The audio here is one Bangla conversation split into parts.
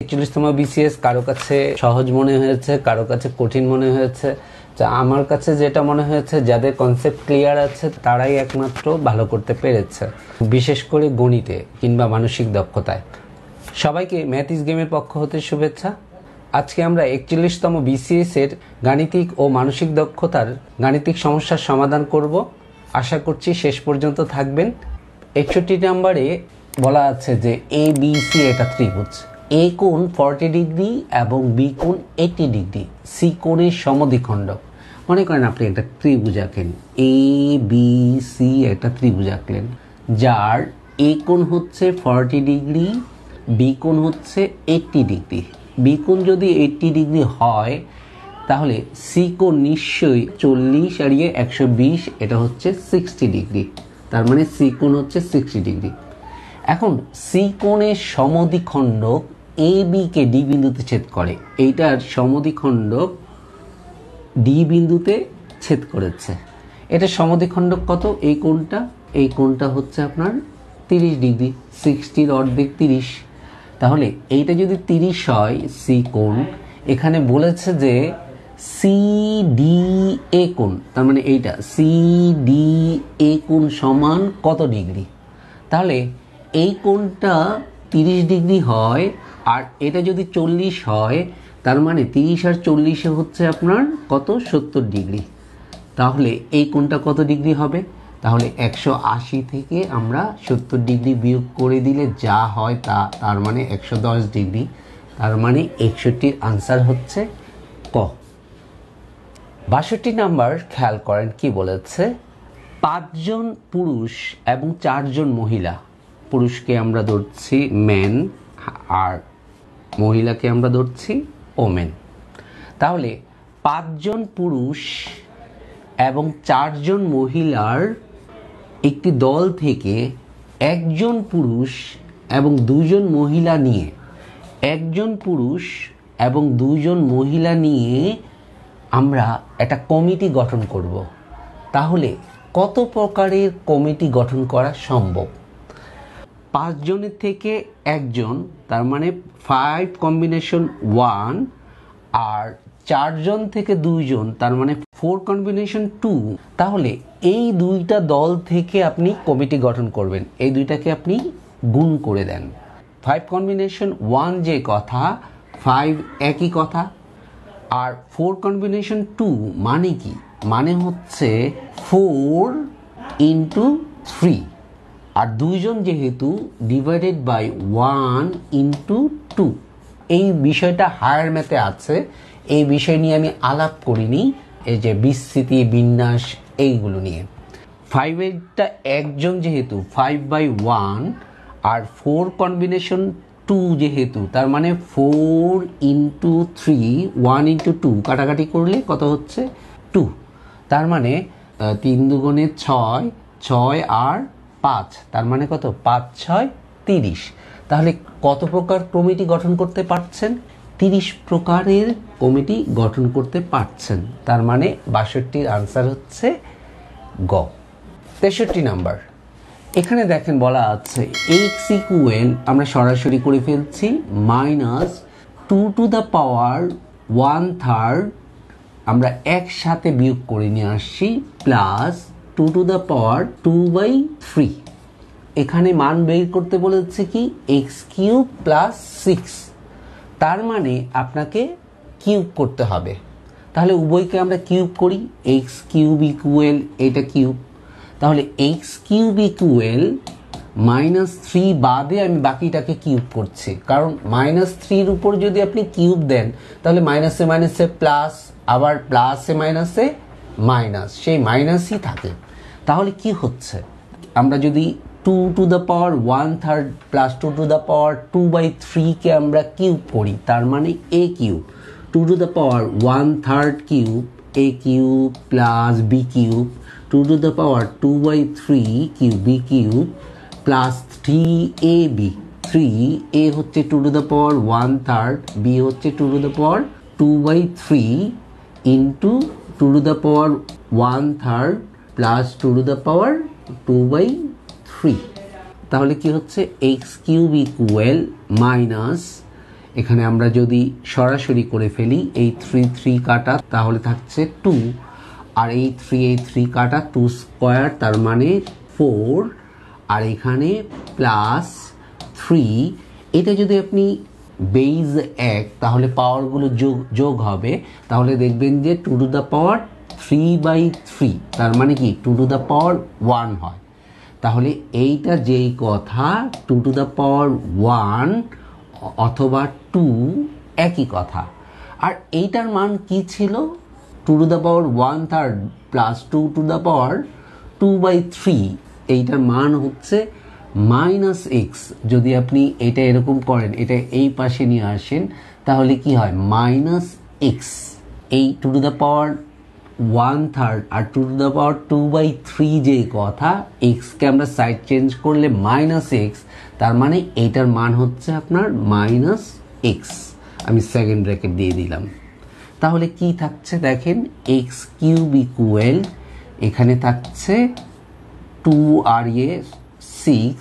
41তম বিসিএস কারো কাছে সহজ মনে হয়েছে, কারো কাছে কঠিন মনে হয়েছে। আমার কাছে যেটা মনে হয়েছে, যাদের কনসেপ্ট ক্লিয়ার আছে তারাই একমাত্র ভালো করতে পেরেছে, বিশেষ করে গণিতে কিংবা মানসিক দক্ষতায়। সবাইকে ম্যাথ ইজ গেমের পক্ষ হতে শুভেচ্ছা। আজকে আমরা 41তম বিসিএস এর গাণিতিক ও মানসিক দক্ষতার গাণিতিক সমস্যার সমাধান করব। আশা করছি শেষ পর্যন্ত থাকবেন। 61 নম্বরে বলা আছে যে এ বি সি এটা ত্রিভুজ। এ কোণ 40 ডিগ্রি এবং বি কোণ 80 ডিগ্রি, সি কোণের সমদ্বিখণ্ডক। মনে করেন আপনি একটা ত্রিভুজ আঁকেন, এ বি সি একটা ত্রিভুজ আঁকলেন, যার এ কোণ হচ্ছে 40 ডিগ্রি, বি কোণ হচ্ছে 80 ডিগ্রি। বি কোণ যদি 80 ডিগ্রি হয় তাহলে সি কোণ নিশ্চয়ই 40 এড়িয়ে 120, এটা হচ্ছে 60 ডিগ্রি। তার মানে সি কোণ হচ্ছে 60 ডিগ্রি। এখন সি কোণের সমদ্বিখণ্ডক এ বি কে ডি বিন্দুতে ছেদ করে। এইটার সমদ্বিখণ্ডক ডি বিন্দুতে ছেদ করেছে। এটা সমদ্বিখণ্ডক কত? এই কোণটা হচ্ছে আপনার 30 ডিগ্রি। 60-র অর্ধেক 30। তাহলে এইটা যদি 30 হয় সি কোণ, এখানে বলেছে যে সি ডি এ কোণ, তার মানে এইটা সি ডি এ কোণ সমান কত ডিগ্রি? তাহলে এই কোণটা 30 ডিগ্রি হয়, আর এটা যদি 40 হয়, তার মানে 30 আর 40 হচ্ছে আপনার কত? 70 ডিগ্রি। তাহলে এই কোণটা কত ডিগ্রি হবে? তাহলে 180 থেকে আমরা 70 ডিগ্রি বিয়োগ করে দিলে যা হয় তার মানে 110 ডিগ্রি। তার মানে 61-র আনসার হচ্ছে ক। 62 নাম্বার খেয়াল করেন কি বলেছে। 5 জন পুরুষ এবং 4 জন মহিলা, পুরুষকে আমরা ধরছি ম্যান আর মহিলাকে আমরা ধরছি ওমেন। তাহলে 5 জন পুরুষ এবং 4 জন মহিলার একটি দল থেকে একজন পুরুষ এবং 2 জন মহিলা নিয়ে, একজন পুরুষ এবং 2 জন মহিলা নিয়ে আমরা একটা কমিটি গঠন করব। তাহলে কত প্রকারের কমিটি গঠন করা সম্ভব? 5 জনের থেকে একজন, তার মানে 5 কম্বিনেশন 1, আর 4 জন থেকে 2 জন, তার মানে 4 কম্বিনেশন 2। তাহলে এই দুইটা দল থেকে আপনি কমিটি গঠন করবেন, এই দুইটাকে আপনি গুণ করে দেন। 5 কম্বিনেশন 1 যে কথা, 5 একই কথা। আর 4 কম্বিনেশন 2 মানে কি? মানে হচ্ছে 4 ইন্টু 3, আর 2 জন যেহেতু ডিভাইডেড বাই 1 ইন্টু 2। এই বিষয়টা হায়ার ম্যাথে আছে, এই বিষয় নিয়ে আমি আলাপ করিনি, এই যে বিস্তৃতি, বিন্যাস, এইগুলো নিয়ে। 5-এরটা একজন যেহেতু 5/1, আর 4 কম্বিনেশন 2 যেহেতু, তার মানে 4 ইন্টু 3, 1 ইন্টু 2 কাটাকাটি করলে কত হচ্ছে? 2। তার মানে 3 দুগুণে 6, 6 আর 5, তার মানে কত? 5 6 30। তাহলে কত প্রকার কমিটি গঠন করতে পারছেন? 30 প্রকারের কমিটি গঠন করতে পারছেন। তার মানে 62-র আনসার হচ্ছে গ। 63 নাম্বার, এখানে দেখেন বলা আছে এক্স ইকুয়াল, আমরা সরাসরি করে ফেলছি, -2 টু দ্য পাওয়ার 1/3, আমরা একসাথে বিয়োগ করে নিয়ে আসছি, প্লাস 2 টু দ্য পাওয়ার 2/3। এখানে মান বের করতে বলেছে কি? x³ plus 6। তার মানে আপনাকে কিউব করতে হবে। তাহলে উভয়কে আমরা কিউব করি। x³ ইকুয়াল, এটা কিউব, তাহলে x³ ইকুয়াল -3 বাদে আমি বাকিটাকে কিউব করছি, কারণ -3-র উপর যদি আপনি কিউব দেন তাহলে মাইনাসে মাইনাসে প্লাস, আবার প্লাসে মাইনাসে মাইনাস, সেই মাইনাসই থাকে। তাহলে কি হচ্ছে? আমরা যদি 2 to the power 1/3 plus 2 to the power 2/3 কে আমরা কিউব করি, তার মানে a cube, 2 to the power 1/3 cube, a cube plus b cube, 2 to the power 2/3 cube, b cube plus 3ab। 3a হচ্ছে 2 টু দ্য পাওয়ার 1/3, b হচ্ছে 2 to the power 2/3 into 2 to the power 1/3 plus 2 to the power 2/3। তাহলে কি হচ্ছে? x³ ইকুয়াল মাইনাস এখানে আমরা যদি সরাসরি করে ফেলি এই 3 3 কাটা তাহলে থাকছে 2, আর এই 3 কাটা 2 স্কয়ার তার মানে 4, আর এখানে প্লাস 3। এটা যদি আপনি বেজ 1 তাহলে পাওয়ারগুলো যোগ হবে, তাহলে দেখবেন যে 2 টু দ্য পাওয়ার 3/3 তার মানে কি 2 টু দ্য পাওয়ার 1 হয়। তাহলে এইটা যেই কথা 2 টু দ্য পাওয়ার 1 অথবা 2 একই কথা। আর এইটার মান কি ছিল? 2 to the power 1/3 plus 2 to the power 2/3, এইটার মান হচ্ছে -x। যদি আপনি এটা এরকম করেন, এটা এই পাশে নিয়ে আসেন, তাহলে কি হয় -x। এই 2 টু দ্য পাওয়ার 1/3 আর 2 টু দ্য পাওয়ার 2/3 যে কথা, এক্সকে আমরা সাইড চেঞ্জ করলে -x, তার মানে এইটার মান হচ্ছে আপনার -x। আমি সেকেন্ড ব্র্যাকেট দিয়ে দিলাম। তাহলে কি থাকছে দেখেন, x³ ইকুয়াল এখানে থাকছে 2 আর 6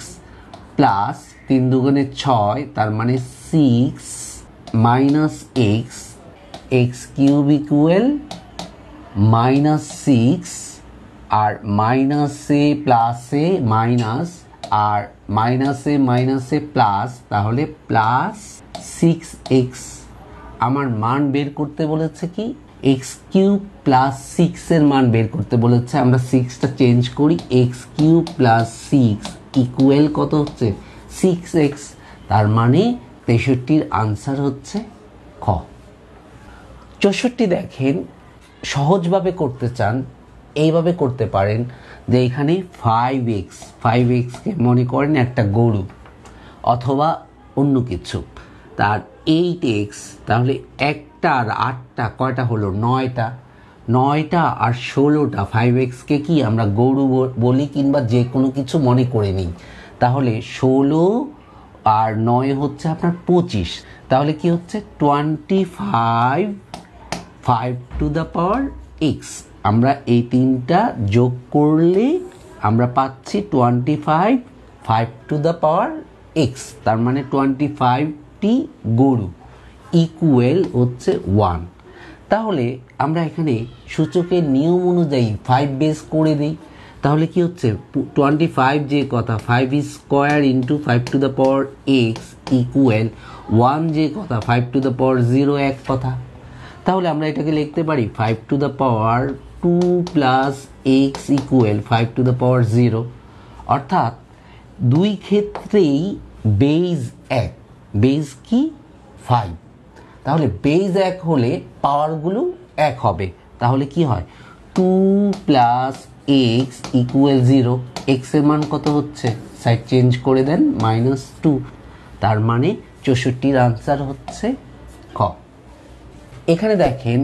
প্লাস 3 দুগুণে 6 তার মানে 6 মাইনাস x, x³ ইকুয়াল -6 আর মাইনাসে প্লাসে মাইনাস আর মাইনাসে প্লাস, তাহলে প্লাস 6x। আমার মান বের করতে বলেছে কি x³ প্লাস 6 এর মান বের করতে বলেছে। আমরা 6টা চেঞ্জ করি, x³ প্লাস 6 ইকুয়াল কত হচ্ছে 6x, তার মানে 63-র আনসার হচ্ছে খ। 64 দেখেন সহজভাবে করতে চান এইভাবে করতে পারেন যে এখানে 5xকে মনে করেন একটা গরু অথবা অন্য কিছু, তার 8x, তাহলে একটা আর 8টা কয়টা হলো 9টা আর 16টা। 5xকে কি আমরা গরু বলি কিংবা যে কোনো কিছু মনে করে নিই, তাহলে 16 আর 9 হচ্ছে আপনার 25, তাহলে কি হচ্ছে 25 5 টু দ্য পাওয়ার x। আমরা এই তিনটা যোগ করলে আমরা পাচ্ছি 25 5 টু দ্য পাওয়ার x, তার মানে 25টি গরু ইকুয়াল হচ্ছে 1। তাহলে আমরা এখানে সূচকের নিয়ম অনুযায়ী 5 বেস করে দিই, তাহলে কি হচ্ছে 25 যে কথা 5 square into 5 two the power x equal 1 যে কথা 5 টু দ্য পাওয়ার 0 এক কথা। তাহলে আমরা এটাকে লিখতে পারি 5 two the power 2 plus x equal 5 two the পাওয়ার 0, অর্থাৎ দুই ক্ষেত্রেই বেজ 1, বেজ কি 5। তাহলে বেজ 1 হলে পাওয়ারগুলো 1 হবে, তাহলে কি হয় 2 প্লাস x ইকুয়াল 0, x এর মান কত হচ্ছে সাইড চেঞ্জ করে দেন -2, তার মানে 64-র আনসার হচ্ছে খ। এখানে দেখেন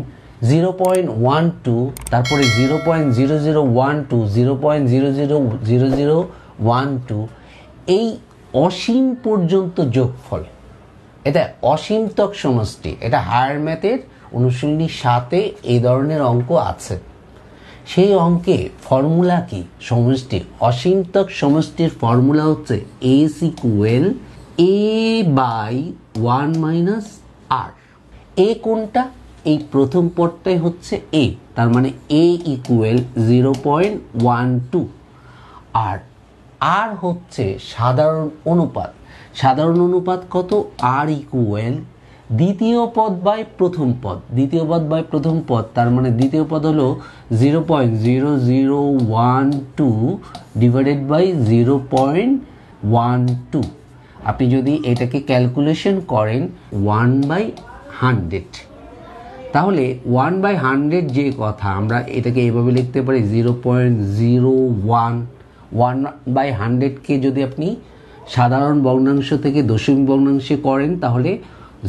0.12 তারপরে 0.0012 0.000012 এই অসীম পর্যন্ত যোগফল, এটা অসীমতক সমষ্টি। এটা হায়ার ম্যাথের অনুশীলনী 7-এ এই ধরনের অঙ্ক আছে। সেই অঙ্কে ফর্মুলা কি সমষ্টি, অসীমতক সমষ্টির ফর্মুলা হচ্ছে s ইকুয়াল a/1 - r। এ কোনটা, এই প্রথম পদটাই হচ্ছে a, তার মানে a ইকুয়াল 0.12, আর r হচ্ছে সাধারণ অনুপাত। সাধারণ অনুপাত কত, r ইকুয়াল দ্বিতীয় পদ বাই প্রথম পদ, দ্বিতীয় পদ বাই প্রথম পদ, তার মানে দ্বিতীয় পদ হলো 0.0012 ডিভাইডেড বাই 0.12। আপনি যদি এটাকে ক্যালকুলেশন করেন 1/100, তাহলে 1/100 যে কথা আমরা এটাকে এইভাবে লিখতে পারি 0.01। 1/100কে যদি আপনি সাধারণ ভগ্নাংশ থেকে দশমিক ভগ্নাংশে করেন তাহলে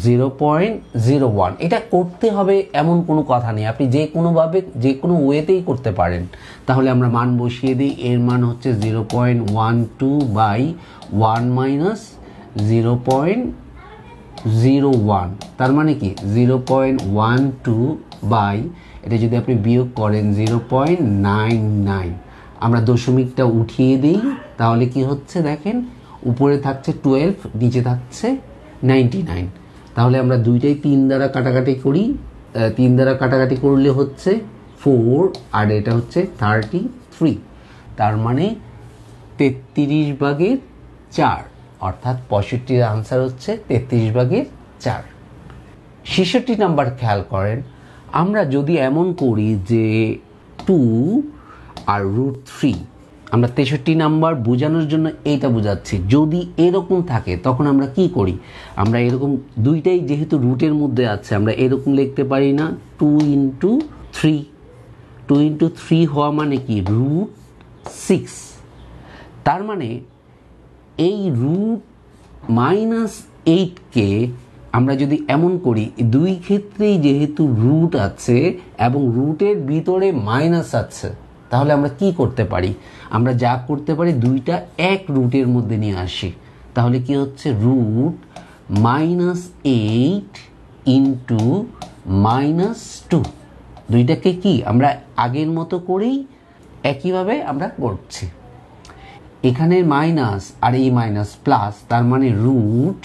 0.01। এটা করতে হবে এমন কোনো কথা নেই, আপনি যে কোনোভাবে যে কোনো ওয়েতেই করতে পারেন। তাহলে আমরা মান বসিয়ে দিই, এর মান হচ্ছে 0.12/1 - 0.01, তার মানে কি 0.12 এটা যদি আপনি বিয়োগ করেন 0.99। আমরা দশমিকটা উঠিয়ে দিই, তাহলে কি হচ্ছে দেখেন উপরে থাকছে 12, নিচে থাকছে 99, তাহলে আমরা দুইটাই 3 দ্বারা কাটাকাটি করি, 3 দ্বারা কাটাকাটি করলে হচ্ছে 4 আর এটা হচ্ছে 33, তার মানে 33/4, অর্থাৎ 65-র আনসার হচ্ছে 33/4। 66 নাম্বার খেয়াল করেন, আমরা যদি এমন করি যে 2 আর √3, আমরা 63 নাম্বার বোঝানোর জন্য এইটা বোঝাচ্ছি, যদি এরকম থাকে তখন আমরা কি করি, আমরা এরকম দুইটাই যেহেতু রুটের মধ্যে আছে আমরা এরকম লিখতে পারি না 2 × 3, 2 × 3 হওয়া মানে কি √6, তার মানে এই √-8কে আমরা যদি এমন করি, দুই ক্ষেত্রেই যেহেতু রুট আছে এবং রুটের ভিতরে মাইনাস আছে, তাহলে আমরা কি করতে পারি, আমরা যা করতে পারি দুইটা এক রুটের মধ্যে নিয়ে আসি, তাহলে কি হচ্ছে √-8 × -2, দুইটাকে কি আমরা আগের মতো করেই একইভাবে আমরা করছি, এখানে মাইনাস আর এই মাইনাস প্লাস, তার মানে রুট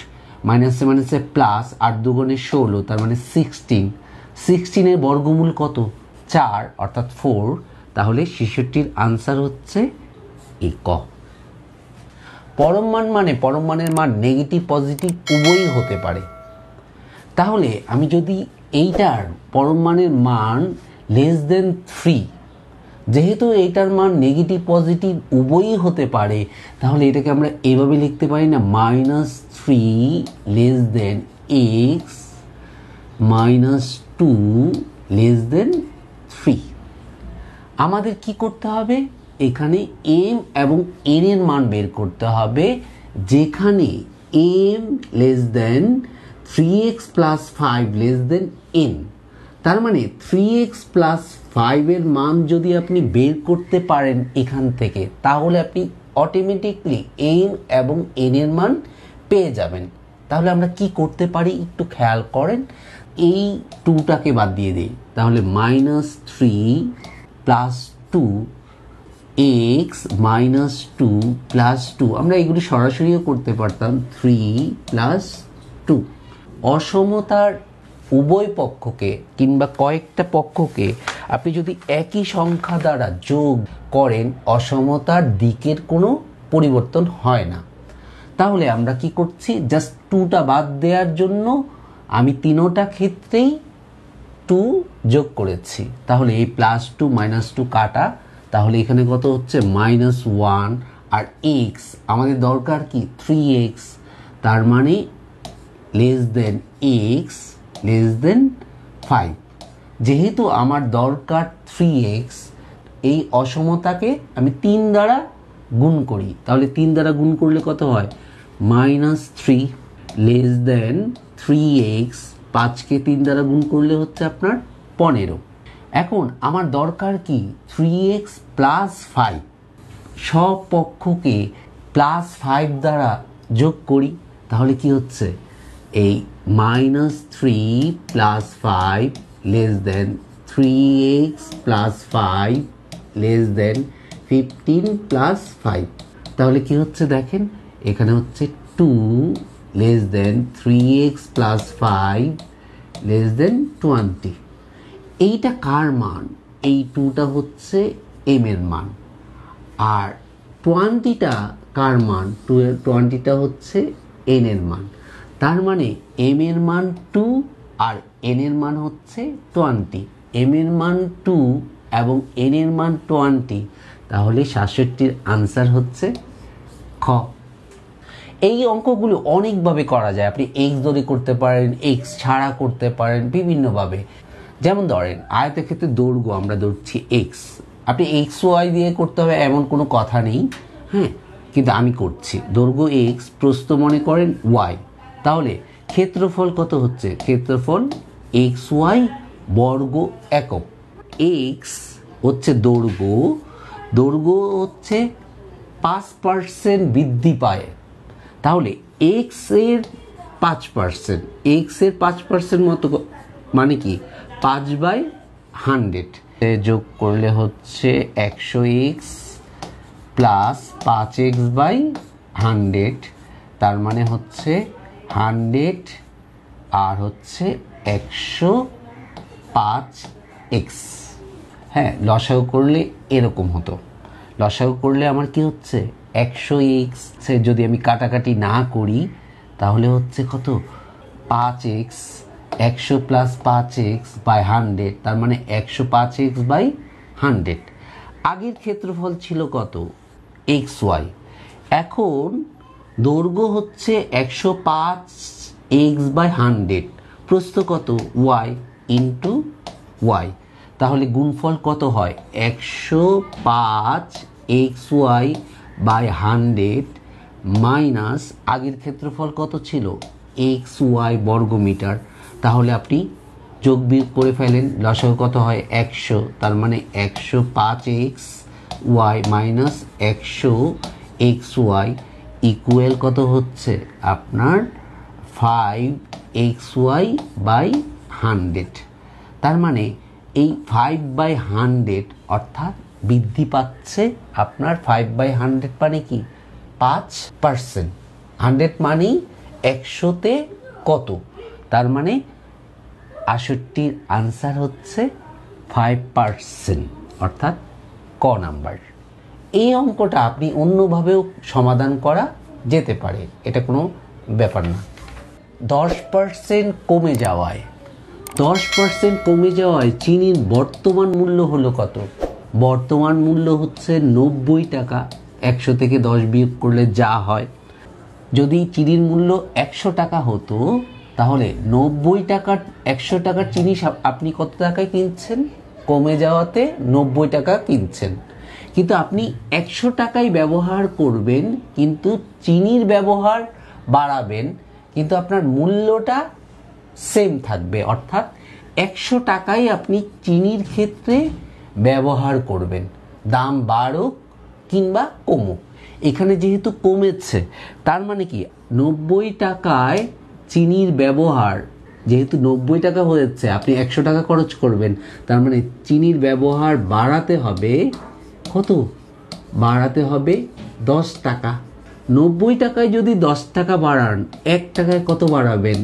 মাইনাসে মাইনাসে প্লাস, 8 × 2 = 16, তার মানে 16, 16-এর বর্গমূল কত 4 অর্থাৎ 4, তাহলে 66-র আনসার হচ্ছে এই ক। পরম মান মানে পরম মানের মান নেগেটিভ পজিটিভ উভয়ই হতে পারে, তাহলে আমি যদি এইটার পরম মানের মান <3, যেহেতু এইটার মান নেগেটিভ পজিটিভ উভয়ই হতে পারে, তাহলে এটাকে আমরা এভাবে লিখতে পারি না -3 x -2 3। আমাদের কি করতে হবে, এখানে m এবং n এর মান বের করতে হবে, যেখানে m < 3x + 5 n, তার মানে 3x + 5 এর মান যদি আপনি বের করতে পারেন এখান থেকে, তাহলে আপনি অটোমেটিকলি m এবং n এর মান পেয়ে যাবেন। তাহলে আমরা কি করতে পারি একটু খেয়াল করেন, এই 2টাকে বাদ দিয়ে দিই, তাহলে -3 + 2x -2 + 2, আমরা এগুলি সরাসরিও করতে পারতাম 3 + 2। অসমতার উভয় পক্ষকে কিংবা কয়েকটা পক্ষকে আপনি যদি একই সংখ্যা দ্বারা যোগ করেন, অসমতার দিকের কোনো পরিবর্তন হয় না। তাহলে আমরা কি করছি, জাস্ট 2টা বাদ দেওয়ার জন্য আমি তিনোটা ক্ষেত্রেই 2 যোগ করেছি, তাহলে এই +2 -2 কাটা, তাহলে এখানে কত হচ্ছে -1, আর x আমাদের দরকার কি 3x, তার মানে x <5, যেহেতু আমার দরকার 3x, এই অসমতাকে আমি 3 দ্বারা গুণ করি, তাহলে 3 দ্বারা গুণ করলে কত হয় -3 3x, 5কে 3 দ্বারা গুণ করলে হচ্ছে আপনার 15। এখন আমার দরকার কি 3x + 5, সব পক্ষকে +5 দ্বারা যোগ করি, তাহলে কি হচ্ছে এই -3 + 5 3x + 5 15 + 5, তাহলে কি হচ্ছে দেখেন, এখানে হচ্ছে 2 3x + 5 20। এইটা কার মান, এই 2টা হচ্ছে m এর মান, আর 20টা কার মান, 20টা হচ্ছে n এর মান, তার মানে m এর মান 2 আর n এর মান হচ্ছে 20, m এর মান 2 এবং n এর মান 20, তাহলে 67-র আনসার হচ্ছে খ। এই অঙ্কগুলো অনেকভাবে করা যায়, আপনি x ধরে করতে পারেন, x ছাড়া করতে পারেন বিভিন্নভাবে। যেমন ধরেন আয়তক্ষেত্রের দৈর্ঘ্য আমরা ধরছি x, আপনি xy দিয়ে করতে হবে এমন কোনো কথা নেই, হ্যাঁ, কিন্তু আমি করছি দৈর্ঘ্য x, প্রস্থ মনে করেন y, তাহলে ক্ষেত্রফল কত হচ্ছে, ক্ষেত্রফল xy বর্গ একক, x হচ্ছে দৈর্ঘ্য, দৈর্ঘ্য হচ্ছে 5% বৃদ্ধি পায়, তাহলে x এর 5%, x এর 5% মতো মানে কি 5/100, যোগ করলে হচ্ছে 100x + 5x/100, তার মানে হচ্ছে 100 আর হচ্ছে 105x। হ্যাঁ, লসাগু করলে এরকম হতো। লসাগু করলে আমার কি হচ্ছে 100x যদি আমি কাটাকাটি না করি তাহলে হচ্ছে কত 5x, 100 প্লাস 5x বাই 100, তার মানে 105x বাই 100। আগের ক্ষেত্রফল ছিল কত xy, এখন দৈর্ঘ্য হচ্ছে 105x বাই 100, প্রস্থ কত y ইন্টু y, তাহলে গুণফল কত হয় 105xy বাই 100 মাইনাস আগের ক্ষেত্রফল কত ছিল xy বর্গমিটার। তাহলে আপনি যোগ বিয়োগ করে ফেলেন, লসাগু কত হয় 100, তার মানে 105xy মাইনাস 100xy ইকুয়াল কত হচ্ছে আপনার 5xy বাই 100। তার মানে এই 5/100 অর্থাৎ বৃদ্ধি পাচ্ছে আপনার 5/100 মানে কি 5%। 100 মানেই 100-তে কত, তার মানে 68-র আনসার হচ্ছে 5%, অর্থাৎ ক নাম্বার। এই অঙ্কটা আপনি অন্যভাবেও সমাধান করা যেতে পারে, এটা কোনো ব্যাপার না। 10% কমে যাওয়ায় 10% কমে যাওয়ায় চিনির বর্তমান মূল্য হলো কত? বর্তমান মূল্য হচ্ছে 90 টাকা। 100 থেকে 10 বিয়োগ করলে যা হয়, যদি চিনির মূল্য 100 টাকা হতো তাহলে 90 টাকার 100 টাকার চিনি আপনি কত টাকায় কিনছেন? কমে যাওয়াতে 90 টাকা কিনছেন, কিন্তু আপনি 100 টাকায় ব্যবহার করবেন, কিন্তু চিনির ব্যবহার বাড়াবেন, কিন্তু আপনার মূল্যটা সেম থাকবে, অর্থাৎ 100 টাকাই আপনি চিনির ক্ষেত্রে ব্যবহার করবেন, দাম বাড়ুক কিংবা কমুক। এখানে যেহেতু কমেছে, তার মানে কি 90 টাকায় চিনির ব্যবহার, যেহেতু 90 টাকা হয়েছে, আপনি 100 টাকা খরচ করবেন, তার মানে চিনির ব্যবহার বাড়াতে হবে কত? বাড়াতে হবে 10 টাকা। 90 টাকায় যদি 10 টাকা বাড়ান, 1 টাকায় কত বাড়াবেন?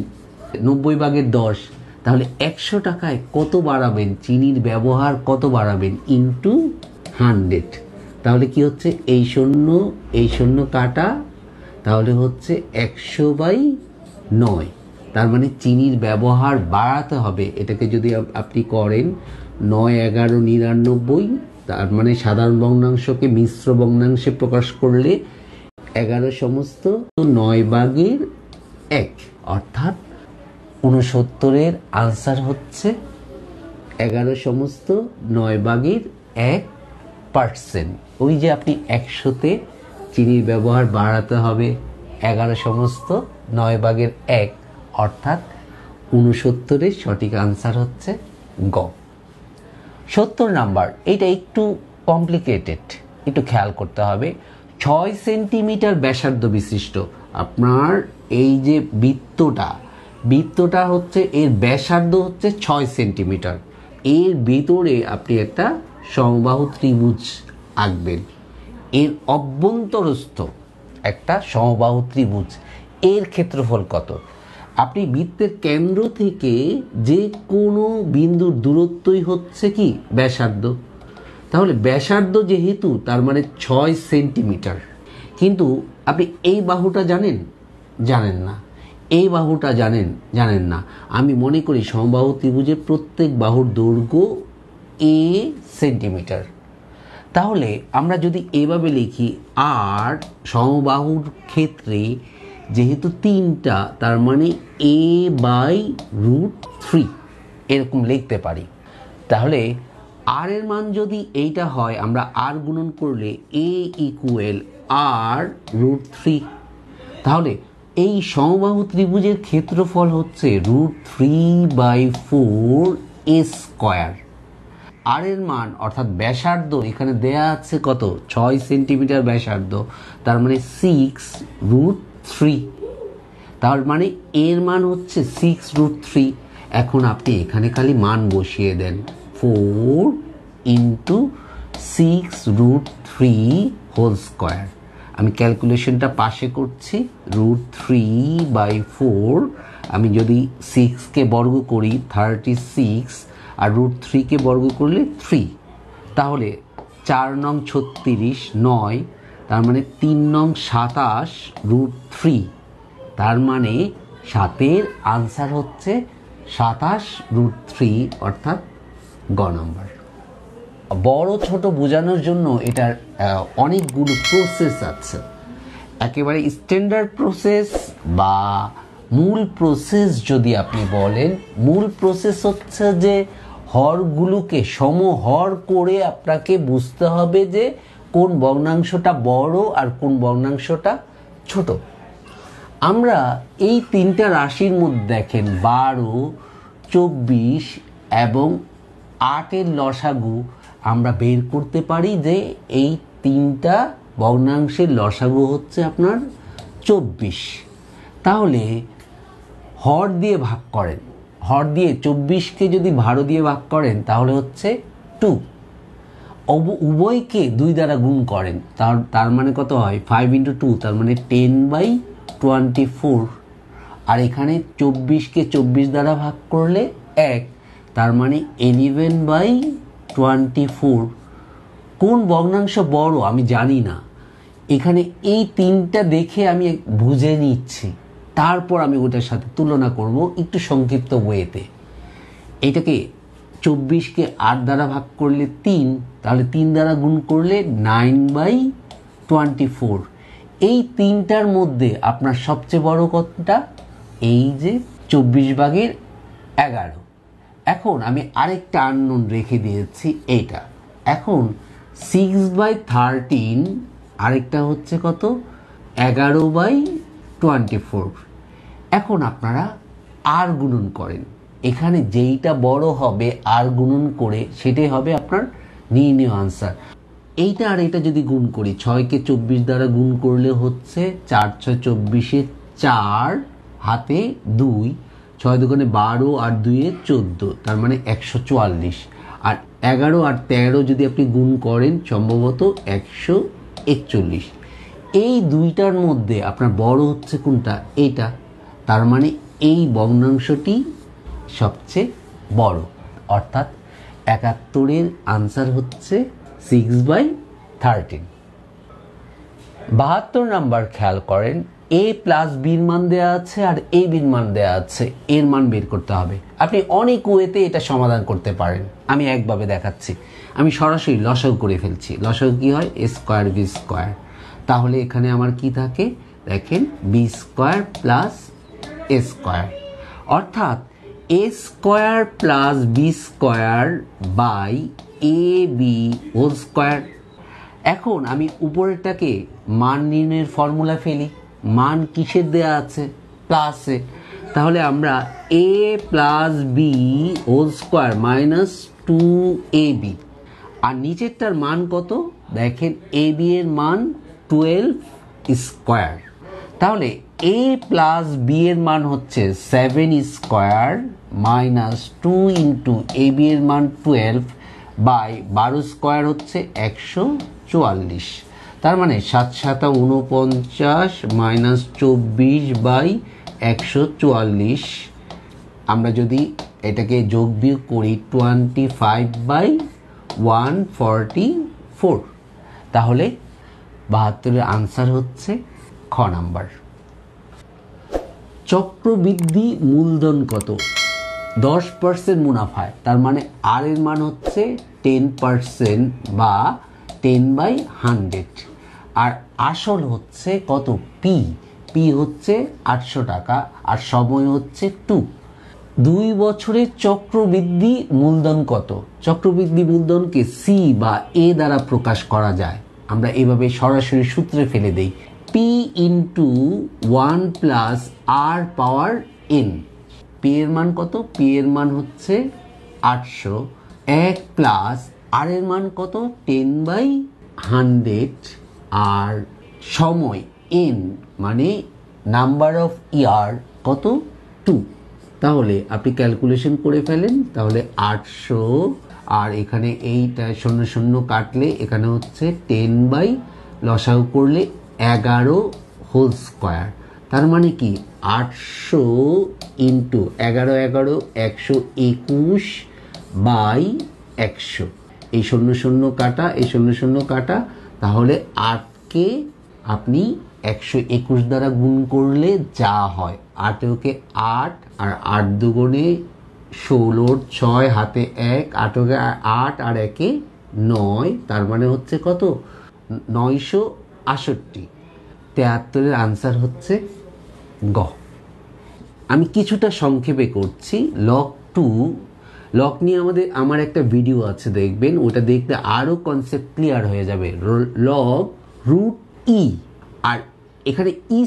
90/10, তাহলে 100 টাকায় কত বাড়াবেন? চিনির ব্যবহার কত বাড়াবেন? ইন্টু 100। তাহলে কি হচ্ছে এই শূন্য কাটা, তাহলে হচ্ছে 100/9, তার মানে চিনির ব্যবহার বাড়াতে হবে। এটাকে যদি আপনি করেন 9, 11, 99, তার মানে সাধারণ ভগ্নাংশকে মিশ্র ভগ্নাংশে প্রকাশ করলে 11 সমস্ত 9/1, অর্থাৎ 69-এর আনসার হচ্ছে 11 সমস্ত 9/1%। ওই যে আপনি 100-তে চিনির ব্যবহার বাড়াতে হবে 11 সমস্ত 9/1, অর্থাৎ 69-এর সঠিক আনসার হচ্ছে গ। 70 নাম্বার, এটা একটু কমপ্লিকেটেড, একটু খেয়াল করতে হবে। 6 সেন্টিমিটার ব্যাসার্ধ বিশিষ্ট আপনার এই যে বৃত্তটা হচ্ছে, এর ব্যাসার্ধ হচ্ছে 6 সেন্টিমিটার। এর ভিতরে আপনি একটা সমবাহু ত্রিভুজ আঁকবেন, এর অভ্যন্তরস্থ একটা সমবাহু ত্রিভুজ, এর ক্ষেত্রফল কত? আপনি বৃত্তের কেন্দ্র থেকে যে কোনো বিন্দুর দূরত্বই হচ্ছে কি ব্যাসার্ধ। তাহলে ব্যাসার্ধ যেহেতু, তার মানে 6 সেন্টিমিটার, কিন্তু আপনি এই বাহুটা জানেন না, এই বাহুটা জানেন না। আমি মনে করি সমবাহু ত্রিভুজের প্রত্যেক বাহুর দৈর্ঘ্য a সেন্টিমিটার। তাহলে আমরা যদি এভাবে লিখি, আর সমবাহুর ক্ষেত্রে যেহেতু 3টা, তার মানে a/√3 এরকম লিখতে পারি। তাহলে আর এর মান যদি এইটা হয়, আমরা আর গুণন করলে a ইকুয়াল r√3। তাহলে এই সমবাহু ত্রিভুজের ক্ষেত্রফল হচ্ছে √3/4a²। আর এর মান অর্থাৎ ব্যাসার্ধ এখানে দেয়া আছে কত? 6 সেন্টিমিটার ব্যাসার্ধ, তার মানে 6√3, তার মানে এর মান হচ্ছে 6√3। এখন আপনি এখানে খালি মান বসিয়ে দেন, 4 × 6√3²। আমি ক্যালকুলেশনটা পাশে করছি, √3/4 আমি যদি 6কে বর্গ করি 36 আর √3কে বর্গ করলে 3, তাহলে 4 নং 36 9, তার মানে 3 নং 27 √3, তার মানে 7-এর আনসার হচ্ছে 27 √3 অর্থাৎ গ নাম্বার। বড় ছোট বোঝানোর জন্য এটার অনেকগুলো প্রসেস আছে। একেবারে স্ট্যান্ডার্ড প্রসেস বা মূল প্রসেস যদি আপনি বলেন, মূল প্রসেস হচ্ছে যে হরগুলোকে সমহর করে আপনাকে বুঝতে হবে যে কোন ভগ্নাংশটা বড় আর কোন ভগ্নাংশটা ছোট। আমরা এই তিনটা রাশির মধ্যে দেখেন 12, 24 এবং 8-এর লসাগু আমরা বের করতে পারি যে এই তিনটা ভগ্নাংশের লসাগু হচ্ছে আপনার 24। তাহলে হর দিয়ে ভাগ করেন, হর দিয়ে 24কে যদি 12 দিয়ে ভাগ করেন তাহলে হচ্ছে 2। উভয়কে 2 দ্বারা গুণ করেন, তার মানে কত হয় 5 × 2, তার মানে 10/24। আর এখানে 24কে 24 দ্বারা ভাগ করলে 1, তার মানে 11/24। কোন ভগ্নাংশ বড় আমি জানি না, এখানে এই তিনটা দেখে আমি বুঝে নিচ্ছি, তারপর আমি ওটার সাথে তুলনা করব একটু সংক্ষিপ্ত ওয়েতে। এটাকে 24কে 8 দ্বারা ভাগ করলে 3, তাহলে 3 দ্বারা গুণ করলে 9/24। এই তিনটার মধ্যে আপনার সবচেয়ে বড় কতটা? এই যে 24/11। এখন আমি আরেকটা আননোন রেখে দিয়েছি এইটা। এখন 6/13, আরেকটা হচ্ছে কত 11/24। এখন আপনারা আর গুণন করেন, এখানে যেইটা বড় হবে আর গুণন করে সেটাই হবে আপনার নির্ণয় আনসার। এইটা আর এটা যদি গুণ করি, 6কে 24 দ্বারা গুণ করলে হচ্ছে 4 6 24, 4 হাতে 2, 6 দুগুণে 12 আর 2 14, তার মানে 144। আর 11 আর 13 যদি আপনি গুণ করেন সম্ভবত 141। এই দুইটার মধ্যে আপনার বড় হচ্ছে কোনটা? এইটা, তার মানে এই ভগ্নাংশটি সবচেয়ে বড়, অর্থাৎ 71-এর আনসার হচ্ছে 6/13। 72 নাম্বার খেয়াল করেন, a প্লাস বির মান দেওয়া আছে আর a বির মান দেওয়া আছে, এর মান বের করতে হবে। আপনি অনেক ওয়েতে এটা সমাধান করতে পারেন, আমি একভাবে দেখাচ্ছি। আমি সরাসরি লসাগু করে ফেলছি। লসাগু কি হয়? a square b square. তাহলে এখানে আমার কি থাকে দেখেন, b square plus a square, অর্থাৎ a square plus b square by ab whole square. এখন আমি উপরেরটাকে মান নির্ণয়ের ফর্মুলা ফেলি। মান কিসের দেয়া আছে? প্লাসে। তাহলে আমরা a plus B whole square minus 2ab, আর নিচেরটার মান কত দেখেন, ab এর মান 12 স্কোয়ার। তাহলে a প্লাস বি এর মান হচ্ছে 7 স্কোয়ার মাইনাস 2 ইন্টু ab এর মান 12 বাই 12 স্কোয়ার হচ্ছে 144। তার মানে 7 7 49 মাইনাস 24/144। আমরা যদি এটাকে যোগ বিয়োগ করি 25/144, তাহলে 72-এর আনসার হচ্ছে খ নাম্বার। চক্রবৃদ্ধি মূলধন কত? 10% মুনাফায়, তার মানে আর এর মান হচ্ছে 10% বা 10/100। আর আসল হচ্ছে কত? পি হচ্ছে 800 টাকা আর সময় হচ্ছে 2। 2 বছরের চক্রবৃদ্ধি মূলধন কত? চক্রবৃদ্ধি মূলধনকে সি বা এ দ্বারা প্রকাশ করা যায়। আমরা এভাবে সরাসরি সূত্রে ফেলে দেই, পি ইন্টু 1 প্লাস আর পাওয়ার এন। পি এর মান কত? পি এর মান হচ্ছে 800, 1 প্লাস আর এর মান কত? 10/100 আর সময় এন মানে নাম্বার অফ ইয়ার কত? 2। তাহলে আপনি ক্যালকুলেশন করে ফেলেন, তাহলে 800 আর এখানে এইটা 0 0 কাটলে এখানে হচ্ছে 10 বাই লসাগু করলে 11 হোল স্কোয়ার, তার মানে কি 800 ইন্টু 11 11 121 বাই 100, এই 0 0 কাটা, এই 0 0 কাটা, তাহলে 8কে আপনি 121 দ্বারা গুণ করলে যা হয় 8কে 8 আর 8 দুগুণে 16, 6 হাতে 1, 8কে 8 আর 1-এ 9, তার মানে হচ্ছে কত 968। 73-এর আনসার হচ্ছে গ। আমি কিছুটা সংক্ষেপে করছি। লগ নিয়ে আমার একটা ভিডিও আছে, দেখবেন, ওটা দেখতে আরও কনসেপ্ট ক্লিয়ার হয়ে যাবে। লগ রুট ই, আর এখানে ই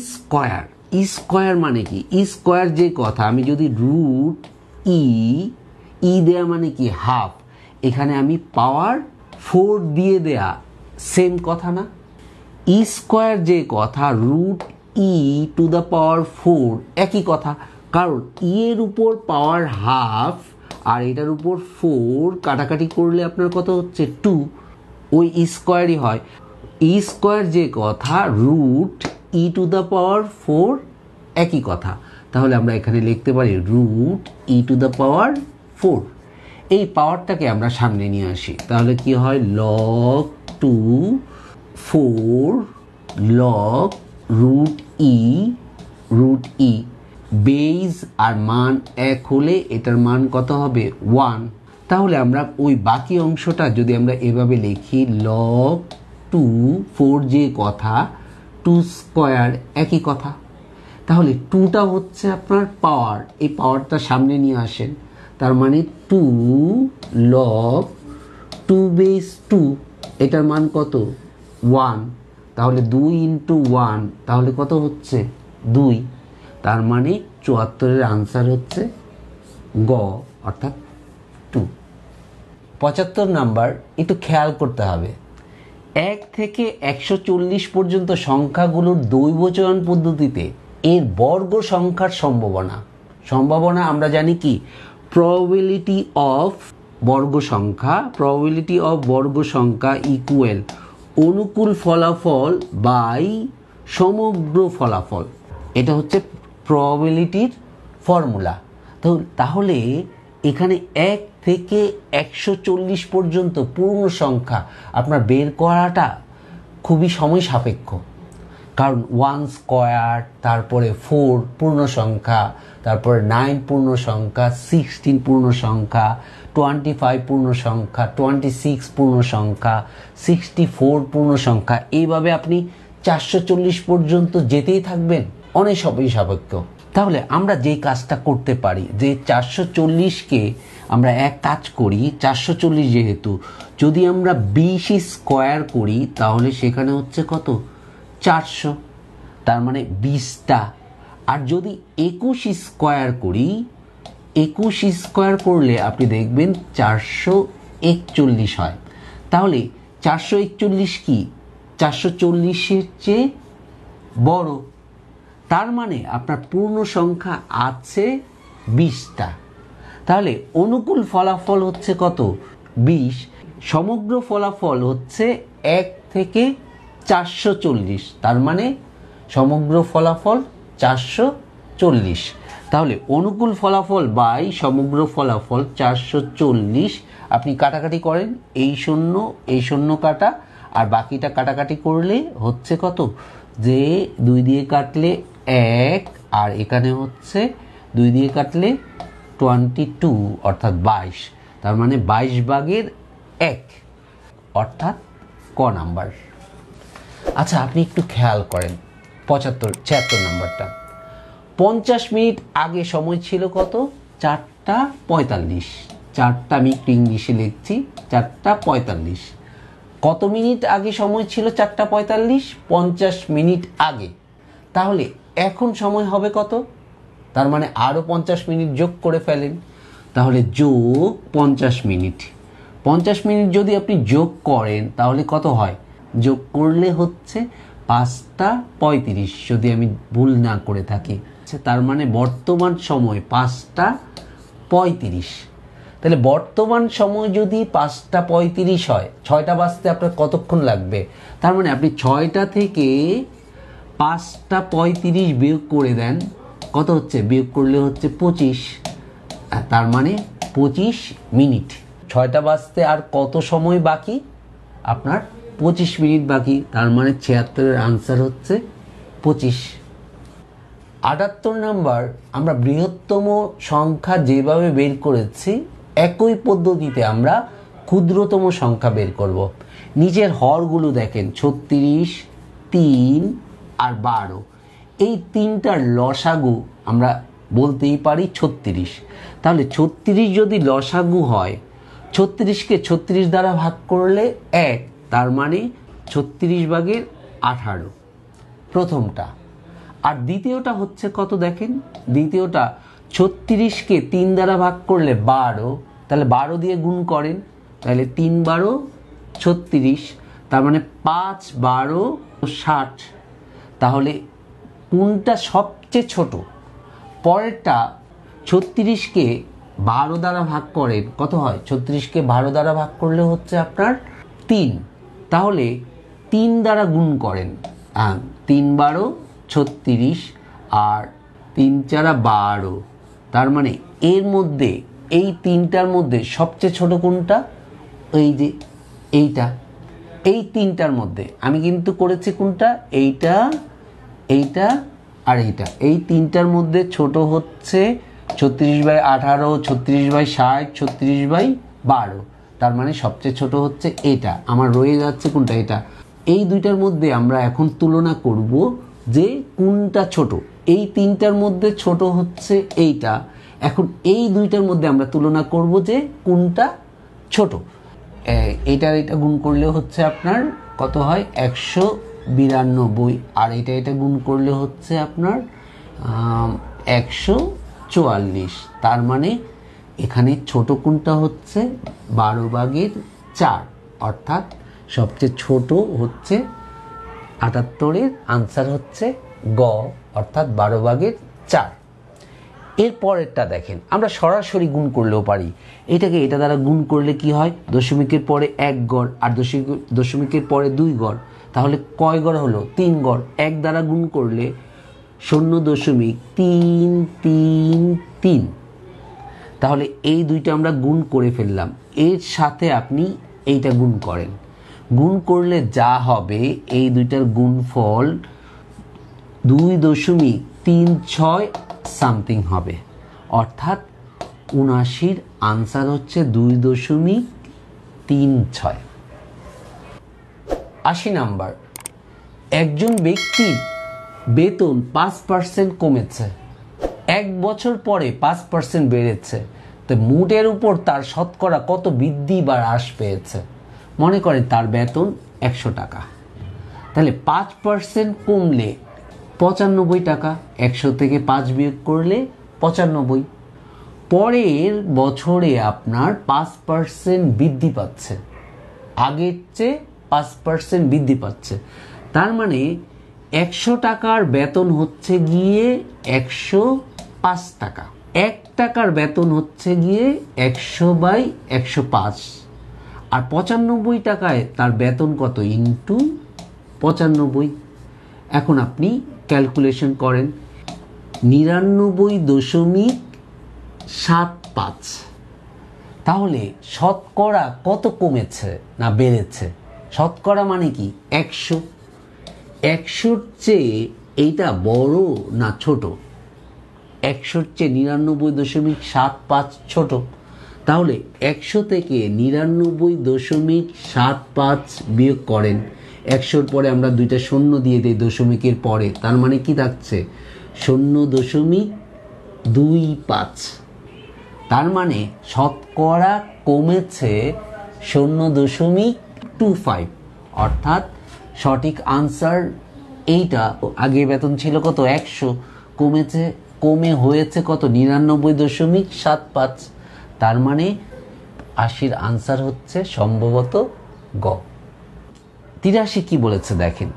স্কোয়ার মানে কি, ই স্কোয়ার যে কথা, আমি যদি রুট ই দেয়া মানে কি হাফ, এখানে আমি পাওয়ার 4 দিয়ে দেয়া, সেম কথা না? ই স্কোয়ার যে কথা, root E to the power 4 একই কথা, কারণ ই এর উপর পাওয়ার হাফ আর এটার উপর 4 কাটাকাটি করলে আপনার কত হচ্ছে 2, ওই ই স্কোয়ারই হয়। ই স্কোয়ার যে কথা, root E to the power 4 একই কথা, তাহলে আমরা এখানে লিখতে পারি root E to the power 4। এই পাওয়ারটাকে আমরা সামনে নিয়ে আসি, তাহলে কি হয়, লগ 2 4 লগ রুট ই, বেজ আর মান 1 হলে এটার মান কত হবে 1। তাহলে আমরা ওই বাকি অংশটা যদি আমরা এভাবে লিখি, লগ 2 4 যে কথা, 2 স্কোয়ার একই কথা, তাহলে 2টা হচ্ছে আপনার পাওয়ার, এই পাওয়ারটা সামনে নিয়ে আসেন, তার মানে 2 লগ 2 বেস 2, এটার মান কত 1, তাহলে 2 ইন্টু 1, তাহলে কত হচ্ছে 2, তার মানে 74-এর আনসার হচ্ছে গ, অর্থাৎ 2। 75 নাম্বার, একটু খেয়াল করতে হবে, 1 থেকে 140 পর্যন্ত সংখ্যাগুলোর দ্বৈবচয়ন পদ্ধতিতে এর বর্গ সংখ্যার সম্ভাবনা আমরা জানি কি, প্রবাবিলিটি অফ বর্গ সংখ্যা ইকুয়াল অনুকূল ফলাফল বাই সমগ্র ফলাফল, এটা হচ্ছে প্রবাবিলিটির ফর্মুলা। তাহলে এখানে 1 থেকে 140 পর্যন্ত পূর্ণ সংখ্যা আপনার বের করাটা খুবই সময় সাপেক্ষ, কারণ 1 স্কোয়ার, তারপরে 4 পূর্ণ সংখ্যা, তারপরে 9 পূর্ণ সংখ্যা, 16 পূর্ণ সংখ্যা, 25 পূর্ণ সংখ্যা, 26 পূর্ণ সংখ্যা, 64 পূর্ণ সংখ্যা, এইভাবে আপনি 440 পর্যন্ত যেতেই থাকবেন, অনেক সময় সাপেক্ষ। তাহলে আমরা যেই কাজটা করতে পারি, যে 440কে আমরা এক কাজ করি, 440 যেহেতু, যদি আমরা 20 স্কোয়ার করি তাহলে সেখানে হচ্ছে কত 400, তার মানে 20টা। আর যদি 21 স্কোয়ার করি, 21 স্কোয়ার করলে আপনি দেখবেন 441 হয়। তাহলে 441 কি 440-এর চেয়ে বড়, তার মানে আপনার পূর্ণ সংখ্যা আছে 20টা। তাহলে অনুকূল ফলাফল হচ্ছে কত 20, সমগ্র ফলাফল হচ্ছে 1 থেকে 440, তার মানে সমগ্র ফলাফল 440। তাহলে অনুকূল ফলাফল বাই সমগ্র ফলাফল 440, আপনি কাটাকাটি করেন, এই শূন্য কাটা আর বাকিটা কাটাকাটি করলে হচ্ছে কত, যে 2 দিয়ে কাটলে 1 আর এখানে হচ্ছে 2 দিয়ে কাটলে 22 অর্থাৎ 22, তার মানে 22/1 অর্থাৎ ক নাম্বার। আচ্ছা, আপনি একটু খেয়াল করেন 76 নাম্বারটা, 50 মিনিট আগে সময় ছিল কত 4:45, 4টা আমি একটু ইংলিশে লিখছি, 4:45। কত মিনিট আগে সময় ছিল 4:45? 50 মিনিট আগে। তাহলে এখন সময় হবে কত? তার মানে আরও 50 মিনিট যোগ করে ফেলেন, তাহলে যোগ 50 মিনিট। 50 মিনিট যদি আপনি যোগ করেন তাহলে কত হয়? যোগ করলে হচ্ছে 5:35, যদি আমি ভুল না করে থাকি। তার মানে বর্তমান সময় 5:35। তাহলে বর্তমান সময় যদি 5:35 হয়, 6টা বাজতে আপনার কতক্ষণ লাগবে? তার মানে আপনি 6টা থেকে 5টা 35 বিয়োগ করে দেন, কত হচ্ছে? বিয়োগ করলে হচ্ছে 25, তার মানে 25 মিনিট। 6টা বাজতে আর কত সময় বাকি? আপনার 25 মিনিট বাকি, তার মানে 76-এর আনসার হচ্ছে 25। 78 নাম্বার, আমরা বৃহত্তম সংখ্যা যেভাবে বের করেছি একই পদ্ধতিতে আমরা ক্ষুদ্রতম সংখ্যা বের করব। নিচের হরগুলো দেখেন, 36, 3 আর 12, এই তিনটার লসাগু আমরা বলতেই পারি 36। তাহলে 36 যদি লসাগু হয়, 36কে 36 দ্বারা ভাগ করলে 1, তার মানে 36/18 প্রথমটা। আর দ্বিতীয়টা হচ্ছে কত দেখেন, দ্বিতীয়টা 36কে 3 দ্বারা ভাগ করলে 12, তাহলে 12 দিয়ে গুণ করেন, তাহলে 3 12 36, তার মানে 5 12 60। তাহলে কোনটা সবচেয়ে ছোট? পরেরটা 36কে 12 দ্বারা ভাগ করেন, কত হয়? 36কে 12 দ্বারা ভাগ করলে হচ্ছে আপনার 3, তাহলে 3 দ্বারা গুণ করেন, 3 12 36 আর 3 4 12, তার মানে এর মধ্যে এই তিনটার মধ্যে সবচেয়ে ছোট কোনটা? এই যে এইটা, এই তিনটার মধ্যে আমি কিন্তু করেছি কোনটা? এইটা, এইটা আর এইটা। এই তিনটার মধ্যে ছোট হচ্ছে 36/18, 36/60, 36/12, তার মানে সবচেয়ে ছোট হচ্ছে এটা। আমার রয়ে যাচ্ছে কোনটা? এটা। এই দুইটার মধ্যে আমরা এখন তুলনা করব যে কোনটা ছোট। এই তিনটার মধ্যে ছোট হচ্ছে এইটা। এখন এই দুইটার মধ্যে আমরা তুলনা করব যে কোনটা ছোট। এইটার এটা গুণ করলে হচ্ছে আপনার কত হয়? 192, আর এটা গুণ করলে হচ্ছে আপনার 144, তার মানে এখানে ছোট কোনটা হচ্ছে? 12/4, অর্থাৎ সবচেয়ে ছোট হচ্ছে 78-এর আনসার হচ্ছে গ, অর্থাৎ 12/4। এর পরেরটা দেখেন, আমরা সরাসরি গুণ করলেও পারি। এটাকে এটা দ্বারা গুণ করলে কি হয়? দশমিকের পরে 1 গড় আর দশমিকের পরে 2 গড়, তাহলে কয় গড় হলো? 3 গড়। 1 দ্বারা গুণ করলে 0.333, তাহলে এই দুইটা আমরা গুণ করে ফেললাম। এর সাথে আপনি এইটা গুণ করেন, গুণ করলে যা হবে এই দুইটার গুণফল 2.36 সামথিং হবে, অর্থাৎ 79-র আনসার হচ্ছে 2.36। 80 নাম্বার, একজন ব্যক্তির বেতন 5% কমেছে, 1 বছর পরে 5% বেড়েছে, তো মোটের উপর তার শতকরা কত বৃদ্ধি বা হ্রাস পেয়েছে? মনে করেন তার বেতন 100 টাকা, তাহলে 5% কমলে 95 টাকা, 100 থেকে 5 বিয়োগ করলে 95। পরের বছরে আপনার 5% বৃদ্ধি পাচ্ছে, আগের চেয়ে 5% বৃদ্ধি পাচ্ছে, তার মানে 100 টাকার বেতন হচ্ছে গিয়ে 105 টাকা। 1 টাকার বেতন হচ্ছে গিয়ে 100/105, আর 95 টাকায় তার বেতন কত? ইন্টু 95। এখন আপনি ক্যালকুলেশন করেন, 99.75, তাহলে শতকরা কত কমেছে না বেড়েছে? শতকরা মানে কি? 100। 100-র চেয়ে এইটা বড় না ছোট? 100-র চেয়ে 99.75 ছোট, তাহলে 100 থেকে 99.75 বিয়োগ করেন। 100-র পরে আমরা দুইটা শূন্য দিয়ে দিই দশমিকের পরে, তার মানে কি থাকছে? 0.25, তার মানে শতকরা কমেছে 0.25, অর্থাৎ সঠিক আনসার এইটা। আগে বেতন ছিল কত? 100, কমে হয়েছে কত? 99.75, তার মানে 80-র আনসার হচ্ছে সম্ভবত গ। 83 কি বলেছে দেখেন,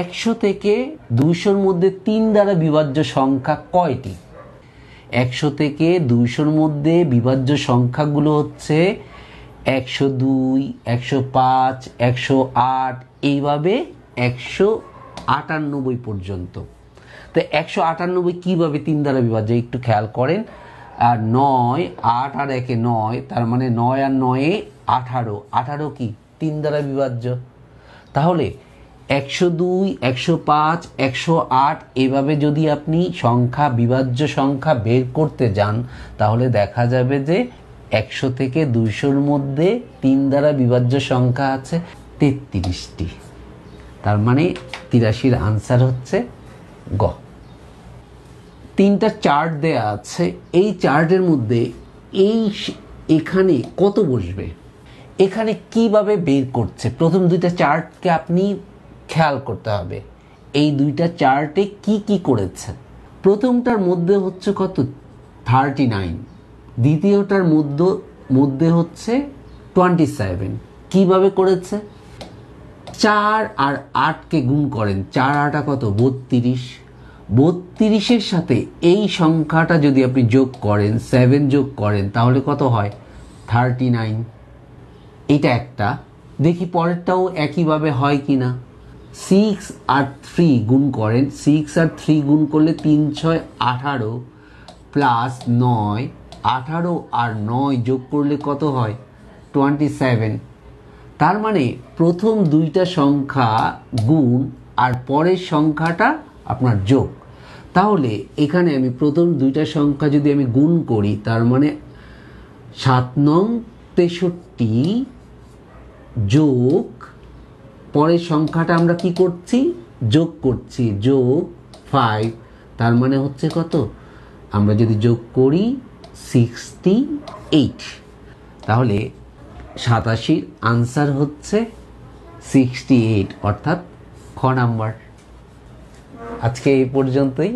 100 থেকে 200-র মধ্যে 3 দ্বারা বিভাজ্য সংখ্যা কয়টি? 100 থেকে 200-র মধ্যে বিভাজ্য সংখ্যাগুলো হচ্ছে 102, 105, 108, এইভাবে 198 পর্যন্ত। তো 198 কীভাবে 3 দ্বারা বিভাজ্য একটু খেয়াল করেন। আর 9, 8 আর 1 9, তার মানে 9 আর 9 18, 18 কি 3 দ্বারা বিভাজ্য। তাহলে 102, 105, 108 এভাবে যদি আপনি সংখ্যা বিভাজ্য সংখ্যা বের করতে যান তাহলে দেখা যাবে যে 100 থেকে 200-র মধ্যে 3 দ্বারা বিভাজ্য সংখ্যা আছে 33টি। তার মানে 83-র আনসার হচ্ছে গ। 3টা চার্ট দেয়া আছে, এই চার্টের মধ্যে এখানে কত বসবে, এখানে কিভাবে বের করছে, প্রথম 2টা চার্টকে আপনি খেয়াল করতে হবে। এই 2টা চার্টে কি কি করেছে। প্রথমটার মধ্যে হচ্ছে কত 39, দ্বিতীয়টার মধ্যে হচ্ছে 27। কিভাবে করেছে, 4 আর 8কে গুণ করেন, 4 8 কত 32, 32-এর সাথে এই সংখ্যাটা যদি আপনি যোগ করেন 7 যোগ করেন তাহলে কত হয় 39। এটা একটা, দেখি পরেরটাও একইভাবে হয় কি না। 6 আর 3 গুণ করেন, 6 আর 3 গুণ করলে 3 6 18 প্লাস 9, 18 আর 9 যোগ করলে কত হয় 27। তার মানে প্রথম 2টা সংখ্যা গুণ আর পরের সংখ্যাটা আপনার যোগ। তাহলে এখানে আমি প্রথম 2টা সংখ্যা যদি আমি গুণ করি তার মানে 7 নং 63 যোগ পরের সংখ্যাটা আমরা কি করছি যোগ করছি, যোগ 5, তার মানে হচ্ছে কত, আমরা যদি যোগ করি 68। তাহলে 87-র আনসার হচ্ছে 68, অর্থাৎ খ নাম্বার। আজকে এই পর্যন্তই।